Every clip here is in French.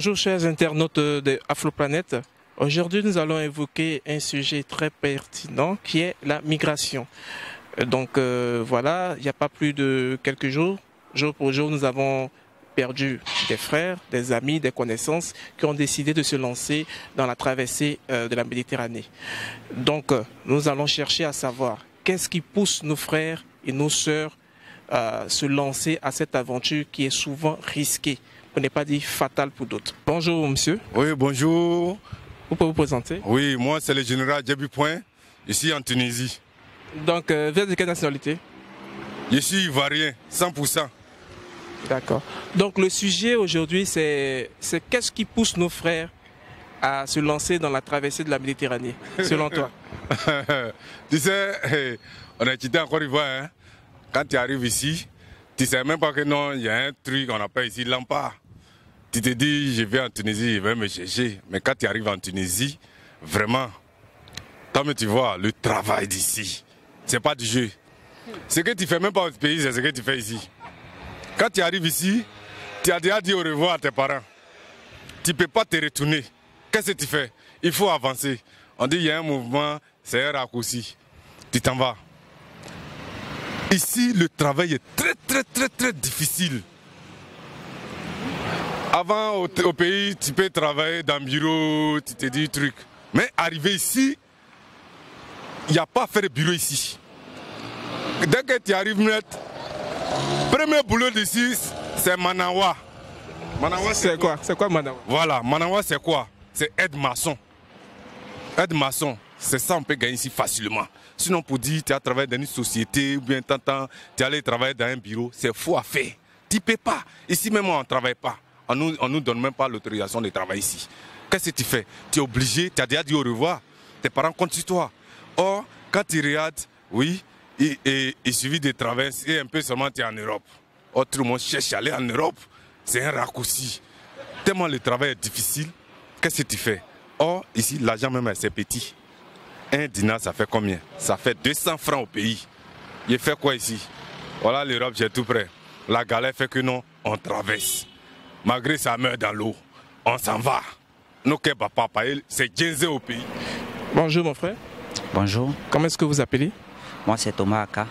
Bonjour chers internautes de Afroplanète. Aujourd'hui nous allons évoquer un sujet très pertinent qui est la migration. Donc voilà, il n'y a pas plus de quelques jours, jour pour jour, nous avons perdu des frères, des amis, des connaissances qui ont décidé de se lancer dans la traversée de la Méditerranée. Donc nous allons chercher à savoir qu'est-ce qui pousse nos frères et nos sœurs à se lancer à cette aventure qui est souvent risquée, pour ne pas dire fatale pour d'autres. Bonjour monsieur. Oui, bonjour. Vous pouvez vous présenter? Oui, moi c'est le général Djebi Point, ici en Tunisie. Donc vous êtes de quelle nationalité? Je suis ivoirien, 100%. D'accord. Donc le sujet aujourd'hui c'est qu'est-ce qui pousse nos frères à se lancer dans la traversée de la Méditerranée, selon toi? Tu sais, on est quitté en Côte d'Ivoire, hein? Quand tu arrives ici, tu ne sais même pas que non, il y a un truc qu'on appelle ici l'empare. Tu te dis, je vais en Tunisie, je vais me chercher. Mais quand tu arrives en Tunisie, vraiment, toi-même tu vois, le travail d'ici, c'est pas du jeu. Ce que tu fais même pas au pays, c'est ce que tu fais ici. Quand tu arrives ici, tu as déjà dit au revoir à tes parents. Tu ne peux pas te retourner. Qu'est-ce que tu fais? Il faut avancer. On dit, il y a un mouvement, c'est un raccourci. Tu t'en vas. Ici, le travail est très difficile. Avant, au pays, tu peux travailler dans le bureau, tu te dis truc. Mais arriver ici, il n'y a pas à faire de bureau ici. Dès que tu arrives net, premier boulot d'ici, c'est Manawa. Manawa c'est quoi? C'est quoi Manawa? Voilà, Manawa c'est quoi? C'est aide-maçon. Aide-maçon, c'est ça on peut gagner ici facilement. Sinon pour dire tu as travaillé dans une société ou bien tu allé travailler dans un bureau, c'est faux à faire. Tu ne peux pas. Ici même on ne travaille pas. On nous donne même pas l'autorisation de travailler ici. Qu'est-ce que tu fais? Tu es obligé, tu as déjà dit au revoir. Tes parents comptent sur toi. Or, quand tu regardes, oui, il suffit de traverser un peu seulement tu es en Europe. Or, tout le monde cherche à aller en Europe. C'est un raccourci. Tellement le travail est difficile, qu'est-ce que tu fais? Or, ici, l'argent même, c'est petit. Un dinar, ça fait combien? Ça fait 200 francs au pays. Il fait quoi ici? Voilà l'Europe, j'ai tout prêt. La galère fait que non, on traverse. Malgré ça meurt dans l'eau, on s'en va. Nos papa, c'est 15 au pays. Bonjour mon frère. Bonjour. Comment est-ce que vous appelez? Moi c'est Thomas Aka.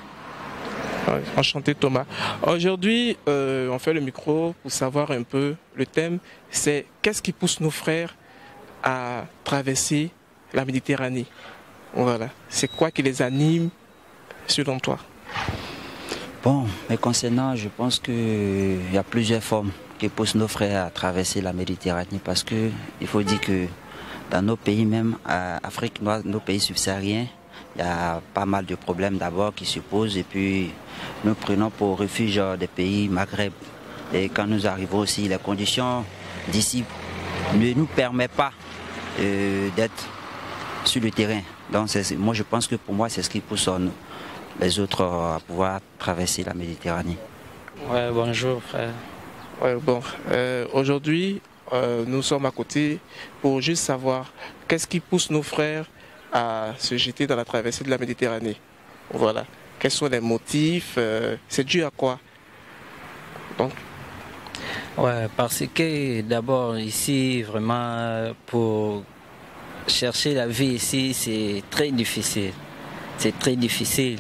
Enchanté Thomas. Aujourd'hui, on fait le micro pour savoir un peu le thème, c'est qu'est-ce qui pousse nos frères à traverser la Méditerranée? Voilà. C'est quoi qui les anime selon toi? Bon, mais concernant, je pense qu'il y a plusieurs formes qui poussent nos frères à traverser la Méditerranée parce que il faut dire que dans nos pays même, Afrique noire, nos pays subsahariens, il y a pas mal de problèmes d'abord qui se posent et puis nous prenons pour refuge des pays Maghreb. Et quand nous arrivons aussi, les conditions d'ici ne nous permettent pas d'être sur le terrain. Donc moi je pense que pour moi c'est ce qui pousse les autres à pouvoir traverser la Méditerranée. Ouais, bonjour frère. Ouais, bon, aujourd'hui nous sommes à côté pour juste savoir qu'est-ce qui pousse nos frères à se jeter dans la traversée de la Méditerranée. Voilà. Quels sont les motifs? C'est dû à quoi? Donc. Ouais, parce que d'abord ici, vraiment, pour chercher la vie ici, c'est très difficile. C'est très difficile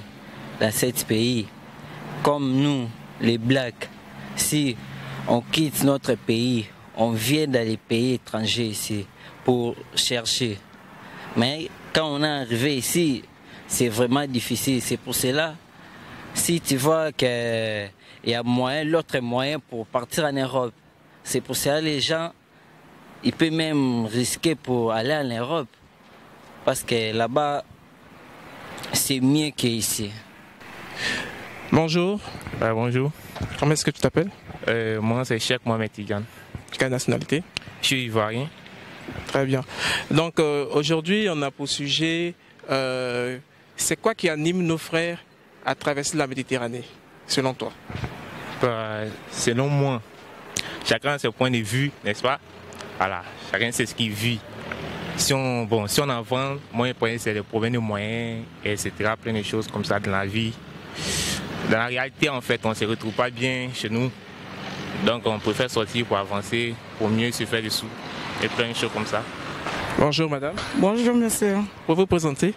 dans ce pays. Comme nous, les Blacks, si on quitte notre pays, on vient dans les pays étrangers ici pour chercher. Mais quand on est arrivé ici, c'est vraiment difficile. C'est pour cela, si tu vois qu'il y a moyen, l'autre moyen pour partir en Europe, c'est pour cela que les gens, ils peuvent même risquer pour aller en Europe. Parce que là-bas, c'est mieux qu'ici. Bonjour. Bonjour. Comment est-ce que tu t'appelles? Moi, c'est Cheikh Mohamed Tidjane. Quelle nationalité? Je suis ivoirien. Très bien. Donc aujourd'hui, on a pour sujet, c'est quoi qui anime nos frères à traverser la Méditerranée, selon toi? Selon moi, chacun a ses points de vue, n'est-ce pas? Voilà, chacun sait ce qu'il vit. Si on avance, moi, c'est les problèmes de moyens, etc., plein de choses comme ça dans la vie. Dans la réalité, en fait, on ne se retrouve pas bien chez nous. Donc on préfère sortir pour avancer, pour mieux se faire des sous et plein de choses comme ça. Bonjour madame. Bonjour monsieur. Pour vous présenter,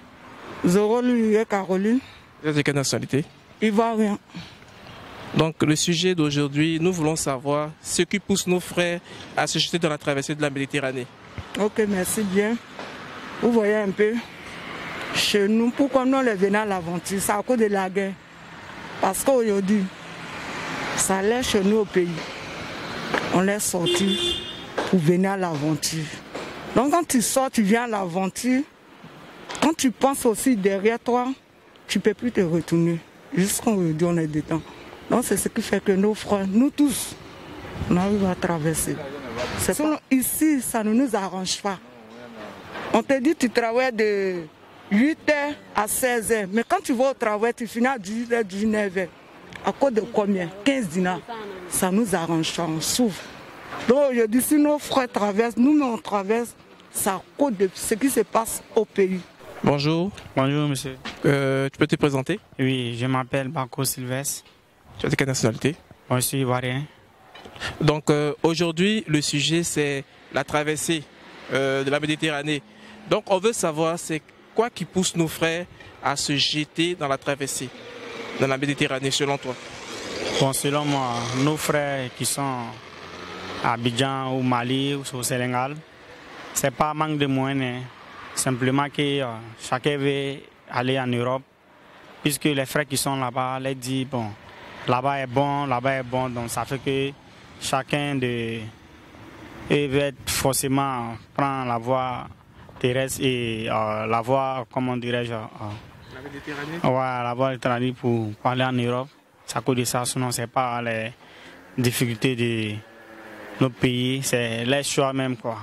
Zorolu et Caroline. vous êtes de quelle nationalité? Ivoirien. Donc le sujet d'aujourd'hui, nous voulons savoir ce qui pousse nos frères à se jeter dans la traversée de la Méditerranée. Ok, merci bien. Vous voyez un peu, chez nous, pourquoi nous les venons à l'aventure? C'est à cause de la guerre. Parce qu'aujourd'hui, ça allait chez nous au pays. On les sorti pour venir à l'aventure. Donc quand tu sors, tu viens à l'aventure. Quand tu penses aussi derrière toi, tu ne peux plus te retourner. Jusqu'à aujourd'hui, on est dedans. Donc c'est ce qui fait que nos frères, nous tous, on arrive à traverser. Ici, ça ne nous arrange pas. On te dit que tu travailles de 8h à 16h. Mais quand tu vas au travail, tu finis à 18h, 19h. À cause de combien? 15 dinars. Ça nous arrange pas, on souffre. Donc aujourd'hui, si nos frères traversent, nous on traverse, c'est à cause de ce qui se passe au pays. Bonjour. Bonjour monsieur. Tu peux te présenter? Oui, je m'appelle Bako Sylvestre. Tu as de quelle nationalité? Moi je suis ivoirien. Donc aujourd'hui, le sujet c'est la traversée de la Méditerranée. Donc on veut savoir c'est quoi qui pousse nos frères à se jeter dans la traversée, dans la Méditerranée selon toi? Bon, selon moi, nos frères qui sont à Abidjan ou Mali ou au Sénégal, c'est pas manque de moyens, simplement que chacun veut aller en Europe, puisque les frères qui sont là-bas les disent bon, là-bas est bon, donc ça fait que chacun de eux veut forcément prendre la voie terrestre et la voie, comment dirais-je, la Méditerranée? Ouais, la voie Méditerranée pour aller en Europe. C'est à cause de ça, sinon c'est pas les difficultés de notre pays, c'est les choix même quoi.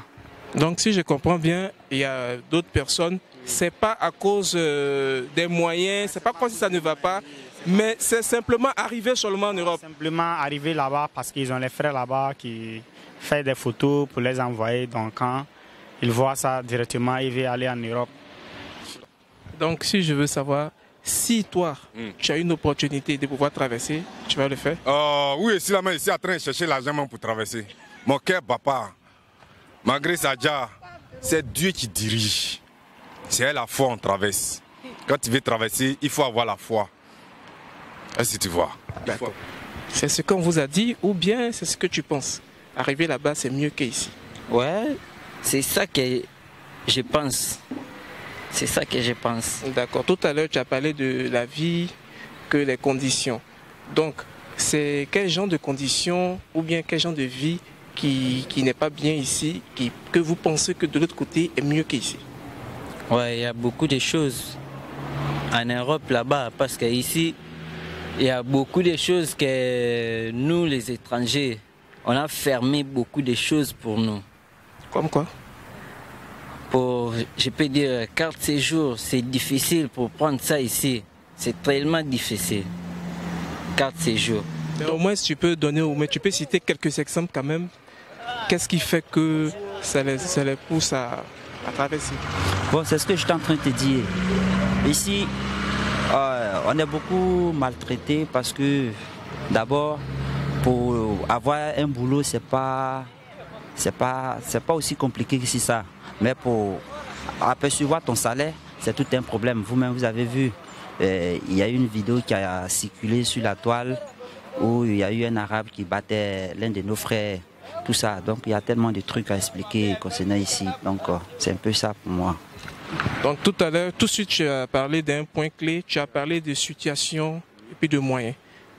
Donc si je comprends bien, il y a d'autres personnes, c'est pas à cause des moyens, c'est pas comme si ça ne va pas, mais c'est simplement arriver seulement en Europe. Simplement arriver là-bas parce qu'ils ont les frères là-bas qui font des photos pour les envoyer. Donc quand ils voient ça directement, ils veulent aller en Europe. Donc si je veux savoir, si toi, tu as une opportunité de pouvoir traverser, tu vas le faire? Oui, si la main ici en train de chercher l'argent pour traverser. Mon cœur bat pas. Malgré ça, c'est Dieu qui dirige. C'est la foi on traverse. Quand tu veux traverser, il faut avoir la foi. Est-ce que tu vois? D'accord. C'est ce qu'on vous a dit ou bien c'est ce que tu penses? Arriver là-bas, c'est mieux qu'ici. Ouais, c'est ça que je pense. C'est ça que je pense. D'accord. Tout à l'heure, tu as parlé de la vie, que les conditions. Donc, c'est quel genre de conditions ou bien quel genre de vie qui n'est pas bien ici, que vous pensez que de l'autre côté est mieux qu'ici? Ouais, il y a beaucoup de choses en Europe là-bas, parce qu'ici, il y a beaucoup de choses que nous, les étrangers, on a fermé beaucoup de choses pour nous. Comme quoi? Je peux dire, carte séjour, c'est difficile pour prendre ça ici. C'est tellement difficile. Carte séjour. Mais au moins, si tu peux donner, mais tu peux citer quelques exemples quand même. Qu'est-ce qui fait que ça les pousse à traverser? Bon, c'est ce que je suis en train de te dire. Ici, on est beaucoup maltraité parce que d'abord, pour avoir un boulot, c'est pas aussi compliqué que ça. Mais pour apercevoir ton salaire, c'est tout un problème. Vous-même, vous avez vu, il y a eu une vidéo qui a circulé sur la toile où il y a eu un arabe qui battait l'un de nos frères. Tout ça. Donc il y a tellement de trucs à expliquer concernant ici. Donc c'est un peu ça pour moi. Donc tout à l'heure, tout de suite, tu as parlé d'un point clé, tu as parlé de situation et puis de moyens.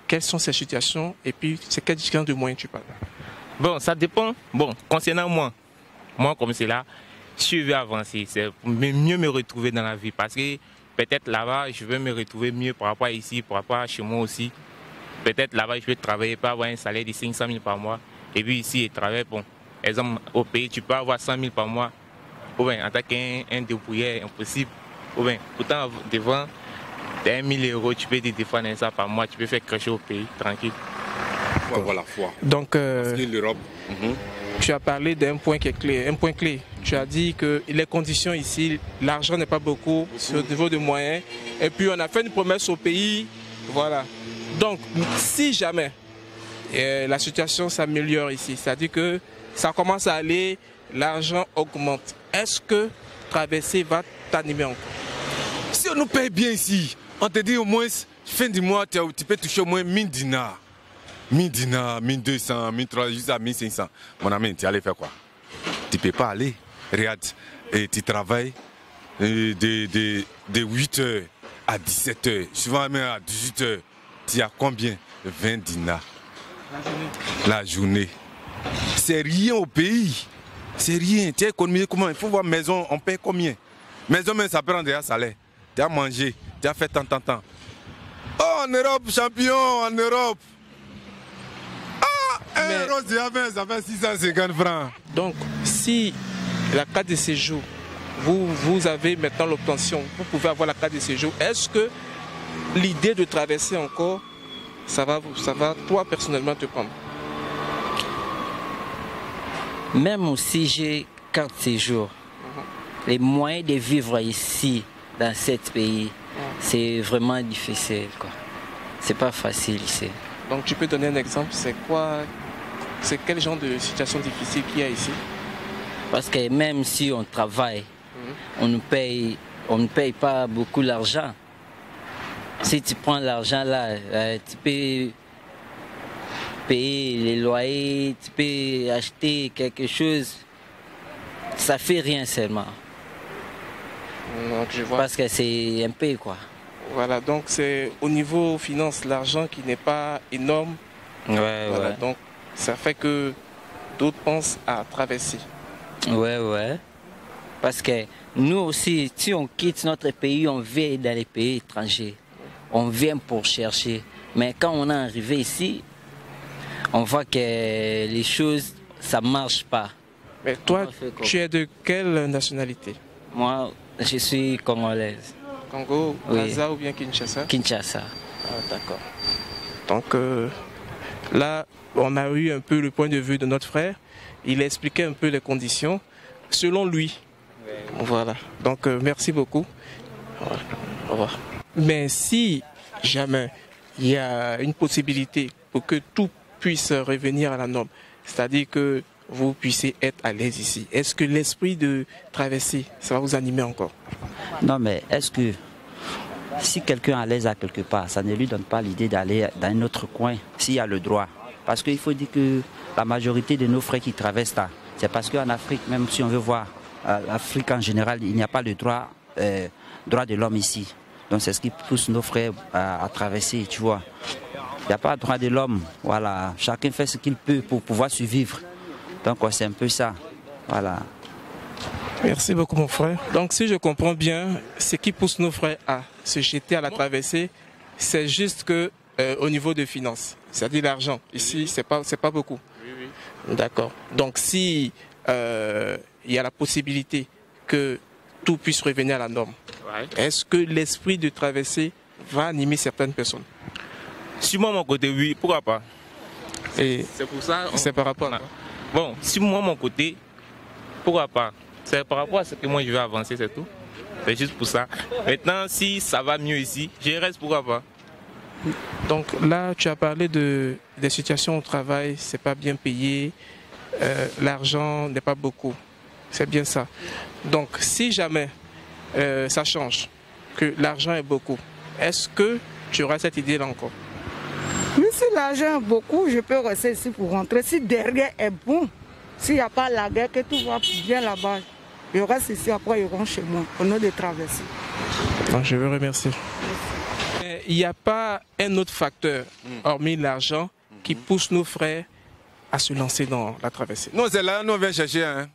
Quelles sont ces situations et puis c'est quelle différence de moyens tu parles? Bon, ça dépend. Bon, concernant moi comme c'est là, si je veux avancer, c'est mieux me retrouver dans la vie parce que peut-être là-bas, je veux me retrouver mieux par rapport à ici, par rapport à chez moi aussi. Peut-être là-bas, je vais travailler, pas avoir un salaire de 500 000 par mois. Et puis ici, je travaille, bon, exemple, au pays, tu peux avoir 100 000 par mois. Ou bien, en tant qu'un débrouillard, impossible. Ou bien, pourtant, devant, de 1 000 €, tu peux te défendre ça par mois, tu peux faire crècher au pays, tranquille. Il faut avoir la foi. Donc, l'Europe. Tu as parlé d'un point qui est clé, un point clé. Tu as dit que les conditions ici, l'argent n'est pas beaucoup sur le niveau de moyens. Et puis, on a fait une promesse au pays, voilà. Donc, si jamais la situation s'améliore ici. C'est-à-dire que ça commence à aller, l'argent augmente. Est-ce que traverser va t'animer encore? Si on nous paye bien ici, on te dit au moins, fin du mois, tu peux toucher au moins 1000 dinars. 1000 dinars, 1200, 1300, jusqu'à 1500. Mon ami, tu allais faire quoi? Tu ne peux pas aller. Regarde, et tu travailles de 8h à 17h, souvent même à 18h. Tu as combien? 20 dinars. La journée. C'est rien au pays. C'est rien. Tu as économisé comment? Il faut voir maison, on paye combien? Maison, même ça prend déjà salaire. Tu as mangé, tu as fait tant. Oh, en Europe, champion, en Europe. Ah, un euro, ça fait 650 francs. Donc, si la carte de séjour, vous avez maintenant l'obtention, vous pouvez avoir la carte de séjour, est-ce que l'idée de traverser encore, ça va toi personnellement te prendre? Même si j'ai carte de séjour, les moyens de vivre ici, dans ce pays, c'est vraiment difficile, quoi. C'est pas facile ici. Donc tu peux donner un exemple, c'est quel genre de situation difficile qu'il y a ici? Parce que même si on travaille, on ne paye pas beaucoup l'argent. Si tu prends l'argent là, tu peux payer les loyers, tu peux acheter quelque chose. Ça fait rien seulement. Donc, je vois. Parce que c'est un peu quoi. Voilà, donc c'est au niveau finance, l'argent qui n'est pas énorme. Ouais. Donc ça fait que d'autres pensent à traverser. Ouais. Parce que nous aussi, si on quitte notre pays, on vient dans les pays étrangers. On vient pour chercher. Mais quand on est arrivé ici, on voit que les choses, ça ne marche pas. Mais toi, tu es de quelle nationalité? Moi, je suis congolaise. Congo, Braza Oui. ou bien Kinshasa? Kinshasa. Ah, d'accord. Donc là, on a eu un peu le point de vue de notre frère. Il a expliqué un peu les conditions selon lui. Voilà. Donc merci beaucoup. Voilà. Au revoir. Mais si jamais il y a une possibilité pour que tout puisse revenir à la norme, c'est-à-dire que vous puissiez être à l'aise ici, est-ce que l'esprit de traverser, ça va vous animer encore? Non, mais est-ce que si quelqu'un est à l'aise à quelque part, ça ne lui donne pas l'idée d'aller dans un autre coin s'il y a le droit? Parce qu'il faut dire que la majorité de nos frères qui traversent là, c'est parce qu'en Afrique, même si on veut voir l'Afrique en général, il n'y a pas le droit de l'homme ici. Donc c'est ce qui pousse nos frères à traverser, tu vois. Il n'y a pas de droit de l'homme. Voilà. Chacun fait ce qu'il peut pour pouvoir survivre. Donc c'est un peu ça. Voilà. Merci beaucoup mon frère. Donc si je comprends bien, ce qui pousse nos frères à se jeter à la traversée, c'est juste que au niveau des finances, c'est-à-dire l'argent. Ici, c'est pas beaucoup. Oui. D'accord. Donc si il y a la possibilité que tout puisse revenir à la norme, est-ce que l'esprit de traverser va animer certaines personnes? Si moi, mon côté, oui, pourquoi pas? Et c'est pour ça. C'est par rapport à quoi? Bon, si moi, mon côté, pourquoi pas? C'est par rapport à ce que moi je veux avancer, c'est tout. C'est juste pour ça. Maintenant, si ça va mieux ici, je reste, pourquoi pas? Donc là, tu as parlé des situations au travail, c'est pas bien payé, l'argent n'est pas beaucoup. C'est bien ça. Donc si jamais ça change, que l'argent est beaucoup, est-ce que tu auras cette idée-là encore? Mais si l'argent est beaucoup, je peux rester ici pour rentrer. Si derrière est bon, s'il n'y a pas la guerre, que tout va bien là-bas, je reste ici, après je rentre chez moi, au lieu de traverser. Donc, je vous remercie. Il n'y a pas un autre facteur, hormis l'argent, qui pousse nos frères à se lancer dans la traversée. Non, c'est là, nous on vient chercher. Hein.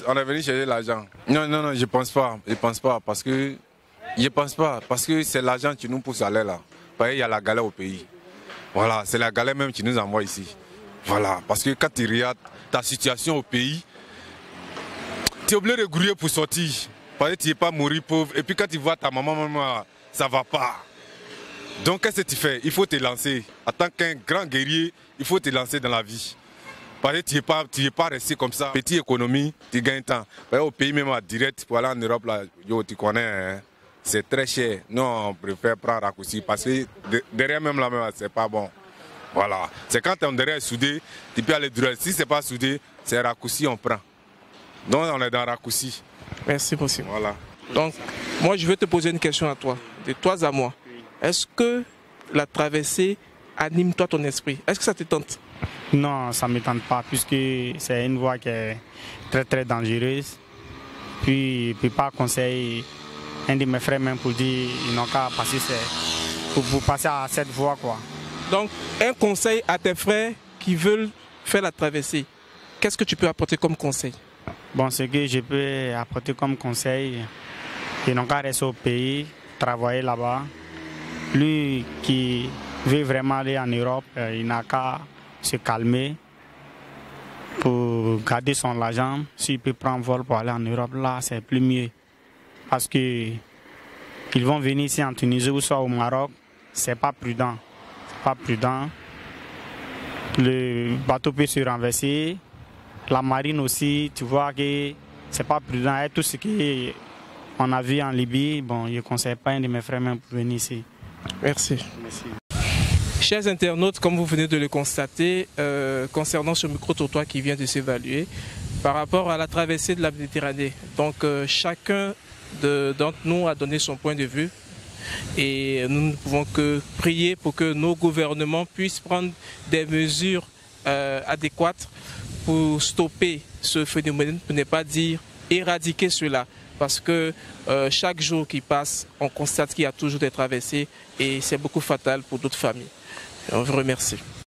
On est venu chercher l'argent. Non, je pense pas. Je pense pas parce que c'est l'argent qui nous pousse à aller là. Parce qu'il y a la galère au pays. Voilà, c'est la galère même qui nous envoie ici. Voilà, parce que quand tu regardes ta situation au pays, tu es obligé de grouiller pour sortir. Parce que tu n'es pas mourir pauvre. Et puis quand tu vois ta maman, ça ne va pas. Donc qu'est-ce que tu fais? Il faut te lancer. En tant qu'un grand guerrier, il faut te lancer dans la vie. Parce que tu n'es pas resté comme ça. Petite économie, tu gagnes temps. Au pays même direct, pour aller en Europe, là, tu connais, hein, c'est très cher. Non, on préfère prendre raccourci parce que derrière même là, c'est pas bon. Voilà. C'est quand ton derrière est soudé, tu peux aller droit. Si ce n'est pas soudé, c'est raccourci, on prend. Donc on est dans raccourci. Merci beaucoup. Voilà. Donc, moi, je veux te poser une question à toi, de toi à moi. Est-ce que la traversée anime toi ton esprit? Est-ce que ça te tente? Non, ça ne me tente pas, puisque c'est une voie qui est très très dangereuse. Puis par conseil, un de mes frères même pour dire ils n'ont qu'à passer, pour passer à cette voie, quoi. Donc, un conseil à tes frères qui veulent faire la traversée, qu'est-ce que tu peux apporter comme conseil? Bon, ce que je peux apporter comme conseil, ils n'ont qu'à rester au pays, travailler là-bas. Lui qui veut vraiment aller en Europe, il n'a qu'à se calmer pour garder son argent. S'il peut prendre vol pour aller en Europe, là, c'est plus mieux. Parce qu'ils vont venir ici en Tunisie ou soit au Maroc, c'est pas prudent. C'est pas prudent. Le bateau peut se renverser. La marine aussi, tu vois que c'est pas prudent. Et tout ce qu'on a vu en Libye, bon, je ne conseille pas un de mes frères même pour venir ici. Merci. Merci. Chers internautes, comme vous venez de le constater, concernant ce micro-trottoir qui vient de s'évaluer, par rapport à la traversée de la Méditerranée, donc chacun d'entre nous a donné son point de vue et nous ne pouvons que prier pour que nos gouvernements puissent prendre des mesures adéquates pour stopper ce phénomène, pour ne pas dire éradiquer cela. Parce que chaque jour qui passe, on constate qu'il y a toujours des traversées et c'est beaucoup fatal pour d'autres familles. On vous remercie.